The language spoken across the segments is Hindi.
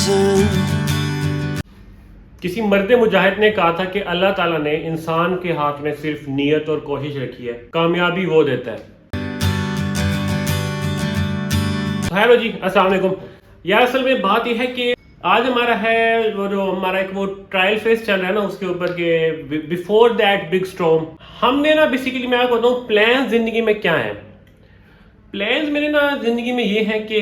listen. किसी मर्द मुजाहिद ने कहा था कि अल्लाह ताला ने इंसान के हाथ में सिर्फ नीयत और कोशिश रखी है, कामयाबी वो देता है। तो हेलो जी, अस्सलाम वालेकुम यार। असल में बात यह है कि आज हमारा है वो जो हमारा एक वो ट्रायल फेस चल रहा है ना, उसके ऊपर के बिफोर दैट बिग स्टॉर्म हमने ना बेसिकली मैं आपको बताऊँ प्लान जिंदगी में क्या है। प्लान्स मेरे ना जिंदगी में ये है कि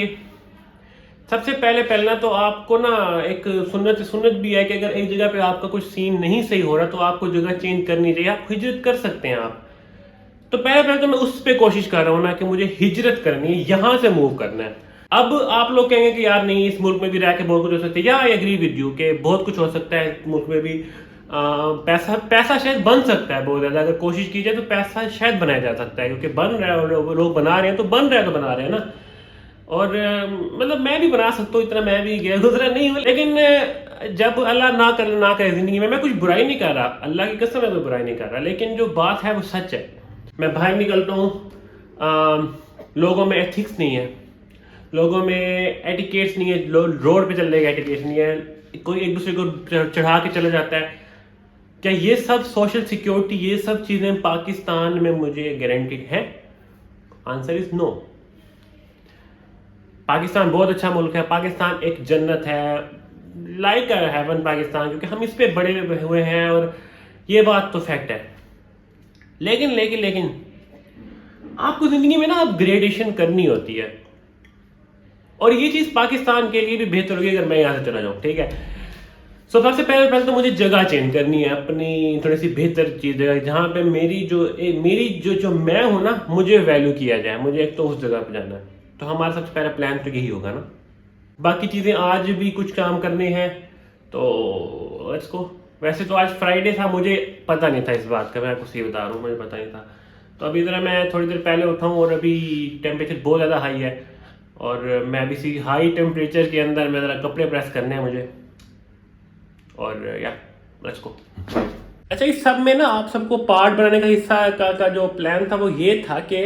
सबसे पहले ना तो आपको ना एक सुन्नत भी है कि अगर एक जगह पे आपका कुछ सीन नहीं सही हो रहा तो आपको जगह चेंज करनी चाहिए, आप हिजरत कर सकते हैं आप। तो पहले तो मैं उस पर कोशिश कर रहा हूँ ना कि मुझे हिजरत करनी है, यहाँ से मूव करना है। अब आप लोग कहेंगे कि यार नहीं, इस मुल्क में भी रह के बहुत कुछ हो सकता है। या आई एग्री विद यू कि बहुत कुछ हो सकता है इस मुल्क में भी। पैसा शायद बन सकता है बहुत ज़्यादा, अगर कोशिश की जाए तो पैसा शायद बनाया जा सकता है, क्योंकि बन रहा है और लोग बना रहे हैं तो बन रहा है तो बना रहे हैं ना। और मतलब मैं भी बना सकता हूँ, इतना मैं भी गया गुजरा नहीं हूँ। लेकिन जब अल्लाह ना करे जिंदगी में, मैं कुछ बुराई नहीं कर रहा, अल्लाह की कसम मैं कोई बुराई नहीं कर रहा, लेकिन जो बात है वो सच है। मैं बाहर निकलता हूँ, लोगों में एथिक्स नहीं है, लोगों में एटिकेट्स नहीं है, रोड पे चलने का एटिकेट्स नहीं है, कोई एक दूसरे को चढ़ा के चला जाता है। क्या ये सब सोशल सिक्योरिटी, ये सब चीज़ें पाकिस्तान में मुझे गारंटीड है? Answer is no. पाकिस्तान बहुत अच्छा मुल्क है, पाकिस्तान एक जन्नत है, लाइक हेवन पाकिस्तान, क्योंकि हम इस पे बड़े हुए हैं और ये बात तो फैक्ट है। लेकिन आपको जिंदगी में ना अपग्रेडेशन करनी होती है, और ये चीज़ पाकिस्तान के लिए भी बेहतर होगी अगर मैं यहाँ से चला जाऊँ, ठीक है। सो सबसे पहले तो मुझे जगह चेंज करनी है, अपनी थोड़ी सी बेहतर चीज़ जगह, जहाँ पे मेरी जो मैं हूँ ना, मुझे वैल्यू किया जाए, मुझे एक तो उस जगह पे जाना है। तो हमारा सबसे पहला प्लान तो यही होगा ना। बाकी चीज़ें आज भी कुछ काम करने हैं तो लेट्स गो। वैसे तो आज फ्राइडे था, मुझे पता नहीं था इस बात का, मैं आपको सही बता रहा हूँ, मुझे पता नहीं था। तो अभी ज़रा मैं थोड़ी देर पहले उठा हूँ और अभी टेम्परेचर बहुत ज़्यादा हाई है, और मैं अभी इसी हाई टेम्परेचर के अंदर मैं ज़रा कपड़े प्रेस करने हैं मुझे, और या लेट्स गो। अच्छा, इस सब में ना आप सबको पार्ट बनाने का हिस्सा का जो प्लान था वो ये था कि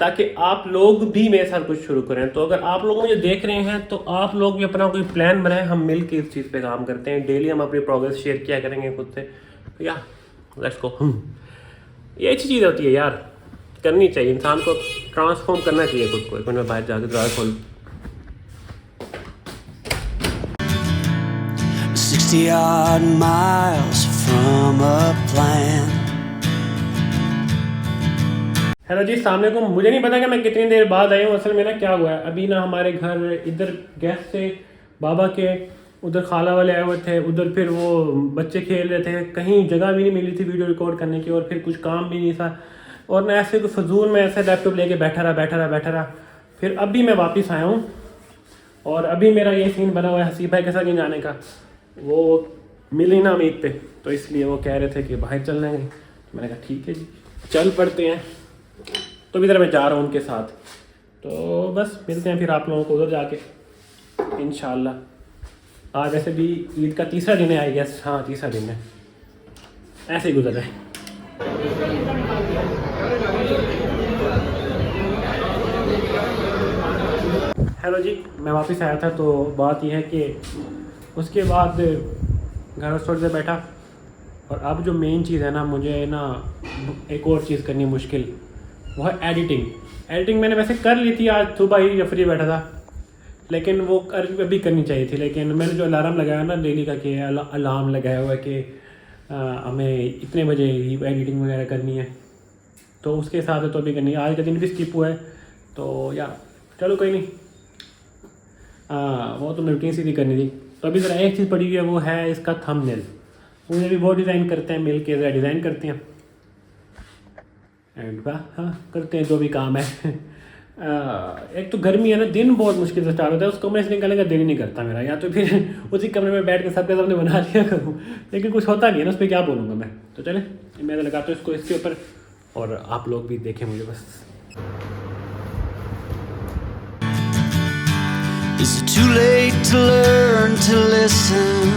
ताकि आप लोग भी मेरे साथ कुछ शुरू करें। तो अगर आप लोग मुझे देख रहे हैं तो आप लोग भी अपना कोई प्लान बनाएं, हम मिल के इस चीज़ पे काम करते हैं। डेली हम अपनी प्रोग्रेस शेयर किया करेंगे खुद से। तो या लेट्स गो। ये अच्छी चीज़ होती है यार, करनी चाहिए, इंसान को ट्रांसफॉर्म करना चाहिए खुद को। एक मिनट में बाहर जाकर दरवाजा खोल। 60 odd miles from a plan. Hello जी, सामने को मुझे नहीं पता कि मैं कितनी देर बाद आई हूँ। असल में ना क्या हुआ है, अभी ना हमारे घर इधर गेस्ट से बाबा के, उधर खाला वाले आए हुए थे, उधर फिर वो बच्चे खेल रहे थे, कहीं जगह भी नहीं मिली थी वीडियो रिकॉर्ड करने की, और फिर कुछ काम भी नहीं था, और मैं ऐसे फजूल में ऐसे लैपटॉप लेके बैठा रहा। फिर अभी मैं वापस आया हूँ और अभी मेरा ये सीन बना हुआ है हसीब भाई के साथ जाने का। वो मिली ना मीट पे, तो इसलिए वो कह रहे थे कि बाहर चलना है। तो मैंने कहा ठीक है जी, चल पड़ते हैं। तो भी मैं जा रहा हूँ उनके साथ, तो बस मिलते हैं फिर आप लोगों को उधर जाके इंशाल्लाह। आज वैसे भी ईद का तीसरा दिन है, आई गेस, हाँ तीसरा दिन है, ऐसे ही गुजर रहा है। हेलो जी, मैं वापस आया था। तो बात यह है कि उसके बाद घर थोड़ी देर बैठा, और अब जो मेन चीज़ है ना, मुझे ना एक और चीज़ करनी मुश्किल, वो है एडिटिंग मैंने वैसे कर ली थी, आज सुबह ही जब फ्री बैठा था, लेकिन वो अभी करनी चाहिए थी। लेकिन मैंने जो अलार्म लगाया ना डेली का, कि अलार्म लगाया हुआ है कि हमें इतने बजे ही एडिटिंग वगैरह करनी है, तो उसके हिसाब से तो अभी करनी है। आज का दिन भी स्किप हुआ है, तो या चलो कोई नहीं, वो तो रूटीन सीधी करनी थी। तो अभी ज़रा एक चीज़ पड़ी हुई है, वो है इसका थंबनेल। मुझे भी वो डिज़ाइन करते हैं, मिल के ज़रा डिज़ाइन करते हैं, एंड वाह हाँ करते हैं जो भी काम है। एक तो गर्मी है ना, दिन बहुत मुश्किल से स्टार्ट होता है, उस कमरे से निकलने का दिल ही नहीं करता मेरा, या तो फिर उसी कमरे में बैठ के सबके सामने बना लिया करूँ, लेकिन कुछ होता नहीं है ना, उस पर क्या बोलूँगा मैं। तो चले मैं तो लगाता हूँ इसको इसके ऊपर, और आप लोग भी देखें मुझे बस। Is it too late to learn to listen?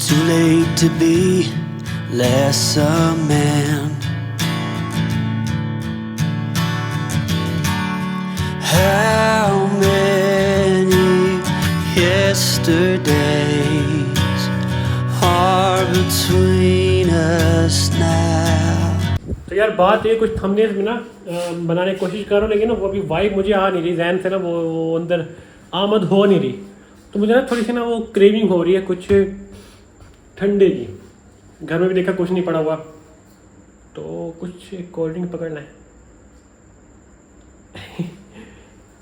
Too late to be less a man. yesterdays are between us now. तो यार बात ये कुछ थंबनेल्स में ना बनाने की कोशिश कर रहा हूँ, लेकिन ना वो अभी वाइब मुझे आ नहीं रही जहन से ना, वो अंदर आमद हो नहीं रही। तो मुझे ना थोड़ी सी ना वो क्रेविंग हो रही है कुछ ठंडे की। घर में भी देखा कुछ नहीं पड़ा हुआ, तो कुछ कोल्ड ड्रिंक पकड़ना है।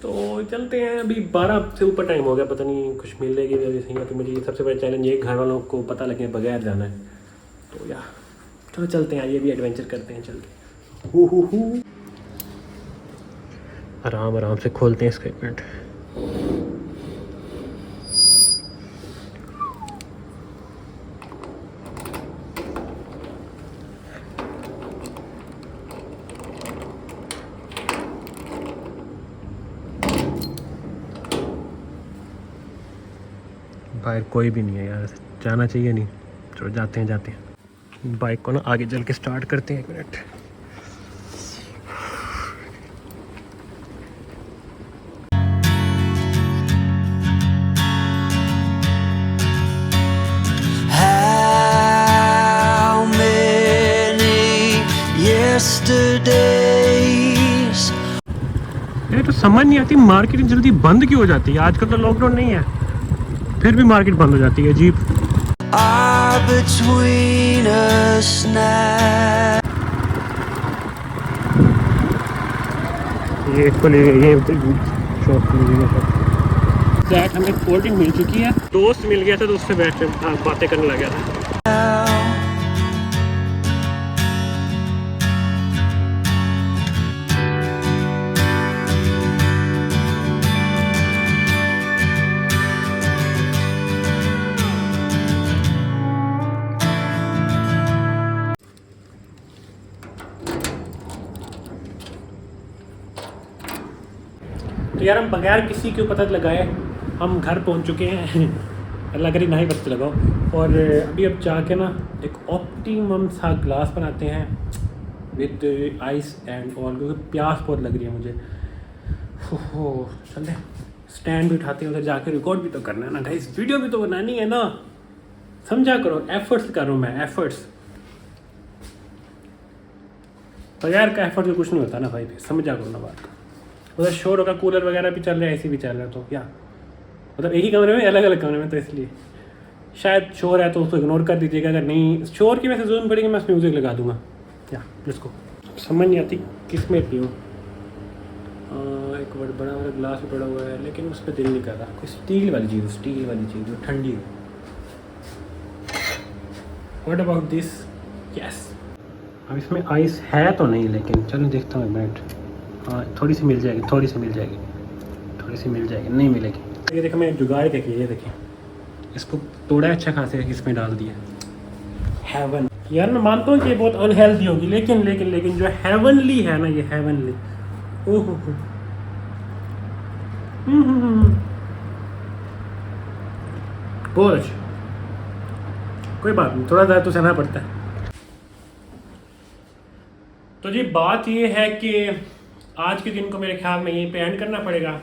तो चलते हैं, अभी 12 से ऊपर टाइम हो गया, पता नहीं कुछ मिलेगी अभी सही है। तो मुझे ये सबसे बड़ा चैलेंज ये घर वालों को पता लगे बगैर जाना है। तो यार चलो चलते हैं, ये भी एडवेंचर करते हैं चल के। आराम आराम से खोलते हैं इसका, एक मिनट। बाहर कोई भी नहीं है यार, जाना चाहिए नहीं। चलो जाते हैं। बाइक को ना आगे चल के स्टार्ट करते हैं, एक मिनट। How many yesterdays? ये तो समझ नहीं आती मार्केट जल्दी बंद क्यों हो जाती है। आजकल तो लॉकडाउन नहीं है, फिर भी मार्केट बंद हो जाती है, अजीब। Are between us now. ये इसको ले ये शॉप दैट हमें कोल्ड ड्रिंक मिल चुकी है। दोस्त मिल गया था तो उससे बैठ के बातें करने लगा था। तो यार हम बगैर किसी को पता लगाए हम घर पहुंच चुके हैं। अल्लाह करी ना ही पता लगाओ। और अभी अब जाके ना एक ऑप्टिमम सा ग्लास बनाते हैं विद आइस एंड ऑल, क्योंकि प्यास बहुत लग रही है मुझे। हो चलते स्टैंड भी उठाते हैं, उधर जाके रिकॉर्ड भी तो करना है ना गाइस, वीडियो भी तो बनानी है ना, समझा करो। एफर्ट्स कर रहा हूँ मैं, एफर्ट्स। बगैर का एफर्ट तो कुछ नहीं होता ना भाई, फिर समझा करो ना बात। उधर शोर होगा, कूलर वगैरह भी चल रहा है, एसी भी चल रहा है, तो क्या मतलब एक ही कमरे में, अलग अलग कमरे में, तो इसलिए शायद शोर है तो उसको इग्नोर कर दीजिएगा। अगर नहीं शोर की वजह से जरूरत पड़ेगी मैं उस म्यूज़िक लगा दूंगा। या इसको समझ नहीं आती किस में पीऊँ। एक बड़ा वाला ग्लास भी पड़ा हुआ है, लेकिन उस पर दिल नहीं कर रहा। कोई स्टील वाली चीज़ जो ठंडी हो। What about this? यस। अब इसमें आइस है तो नहीं, लेकिन चलो देखता हूँ एक मिनट। हाँ थोड़ी सी मिल जाएगी, नहीं मिलेगी। ये देखो मैं जुगाड़ देखिए, ये देखिए इसको तोड़ा अच्छा खासे इसमें डाल दिया। हेवन यार, मैं मानता हूँ कि ये बहुत अनहेल्दी होगी, लेकिन जो हेवनली है ना, ये हेवनली। ओहो बहुत अच्छा। कोई बात नहीं, थोड़ा ज़्यादा तो सहना पड़ता है। तो जी बात ये है कि आज के दिन को मेरे ख्याल में यहीं पे एंड करना पड़ेगा।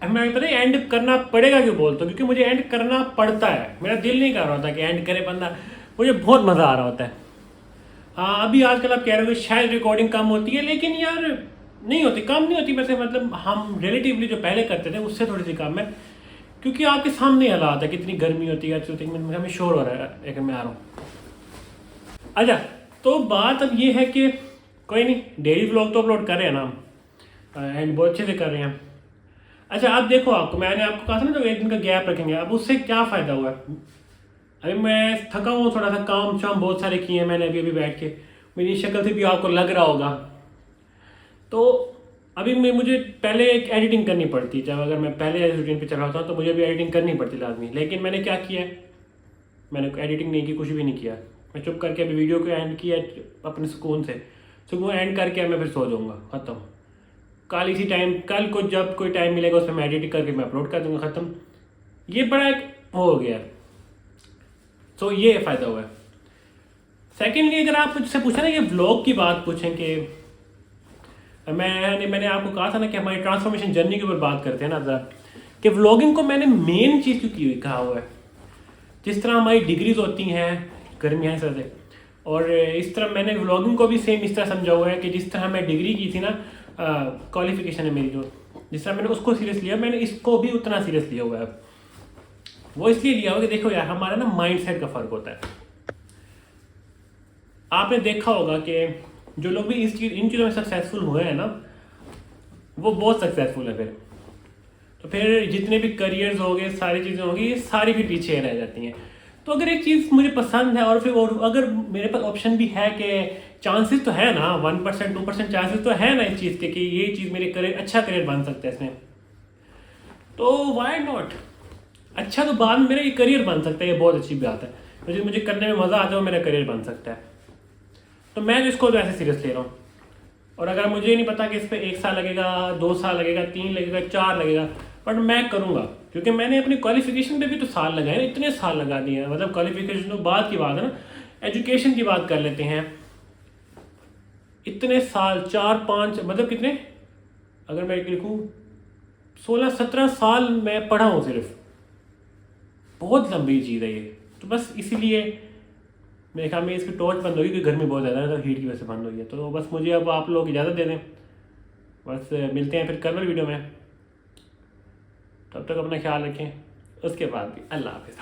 मैं पता है एंड करना पड़ेगा क्यों बोलता हूँ, क्योंकि मुझे एंड करना पड़ता है। मेरा दिल नहीं कर रहा होता कि एंड करे बंदा, मुझे बहुत मज़ा आ रहा होता है। हाँ अभी आजकल आप कह रहे हो कि शायद रिकॉर्डिंग कम होती है, लेकिन यार नहीं होती, कम नहीं होती वैसे। मतलब हम रिलेटिवली जो पहले करते थे उससे थोड़ी सी कम है, क्योंकि आपके सामने हालात है, कितनी गर्मी होती है। हमें शोर हो रहा है, लेकिन मैं आ रहा हूँ। अच्छा तो बात अब ये है कि कोई नहीं, डेली व्लॉग तो अपलोड कर रहे हैं ना हम, एंड बहुत अच्छे से कर रहे हैं। अच्छा अब देखो, आपको मैंने आपको कहा था ना जो एक दिन का गैप रखेंगे, अब उससे क्या फ़ायदा हुआ है। अभी मैं थका हुआ, थोड़ा सा काम शाम बहुत सारे किए हैं मैंने अभी बैठ के, मेरी शक्ल से भी आपको लग रहा होगा। तो अभी मुझे पहले एक एडिटिंग करनी पड़ती, जब अगर मैं पहले रूटीन पे चल रहा था तो मुझे भी एडिटिंग करनी पड़ती लाजमी। लेकिन मैंने क्या किया, मैंने एडिटिंग नहीं की, कुछ भी नहीं किया। मैं चुप करके अभी वीडियो को एंड किया अपने सुकून से, सुकून एंड करके मैं फिर सो जाऊँगा, ख़त्म। कल इसी टाइम, कल को जब कोई टाइम मिलेगा उसमें मैं एडिट करके मैं अपलोड कर दूँगा, ख़त्म। ये बड़ा एक हो गया। तो ये फ़ायदा हुआ है। सेकेंडली अगर आप मुझसे पूछा ना, ये व्लॉग की बात पूछें कि मैंने आपको कहा था ना कि हमारी ट्रांसफॉर्मेशन जर्नी के ऊपर बात करते हैं ना ज़रा, कि व्लॉगिंग को मैंने मेन चीज़ क्यों की कहा हुआ है। जिस तरह हमारी डिग्रीज होती हैं, गर्मियाँ इस तरह से, और इस तरह मैंने व्लॉगिंग को भी सेम इस तरह समझा हुआ है कि जिस तरह मैं डिग्री की थी ना, क्वालिफिकेशन है मेरी जो, जिस तरह मैंने उसको सीरियस लिया, मैंने इसको भी उतना सीरियस लिया हुआ है। वो इसलिए लिया हुआ कि देखो यार, हमारा ना माइंड सेट का फ़र्क होता है। आपने देखा होगा कि जो लोग भी इन चीज़ों में सक्सेसफुल हुए हैं ना, वो बहुत सक्सेसफुल है फिर। तो फिर जितने भी करियर्स हो गए, सारी चीज़ें होंगी, ये सारी भी पीछे रह जाती हैं। तो अगर एक चीज़ मुझे पसंद है और फिर और अगर मेरे पास ऑप्शन भी है कि चांसेस तो है ना, 1% 2% चांसेस तो है ना इस चीज़ के कि ये चीज़ मेरे करियर, अच्छा करियर बन सकता है इसमें, तो वाई नॉट। अच्छा तो बाद में मेरा ये करियर बन सकता है, ये बहुत अच्छी बात है। मुझे करने में मज़ा आता है, वो मेरा करियर बन सकता है। तो मैं तो इसको तो ऐसे सीरियस ले रहा हूँ। और अगर मुझे नहीं पता कि इस पर 1 साल लगेगा, 2 साल लगेगा, 3 लगेगा, 4 लगेगा, बट मैं करूँगा, क्योंकि मैंने अपनी क्वालिफिकेशन पे भी तो साल लगाए ना, इतने साल लगा दिए हैं। मतलब क्वालिफिकेशन तो बाद की बात है ना, एजुकेशन की बात कर लेते हैं। इतने साल, 4-5, मतलब कितने, अगर मैं लिखूँ 16-17 साल मैं पढ़ा हूँ सिर्फ। बहुत लंबी चीज़ है ये। तो बस इसीलिए मेरे ख्याल में इसकी टॉर्च बंद होगी, क्योंकि गर्मी बहुत ज़्यादा है, तो हीट की वजह से बंद हुई है। तो बस मुझे अब आप लोग इजाज़त दे दें, बस मिलते हैं फिर कल वाली वीडियो में। तब तक अपना ख्याल रखें, उसके बाद भी अल्लाह हाफिज़।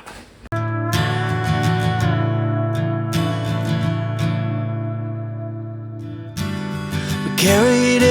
Carried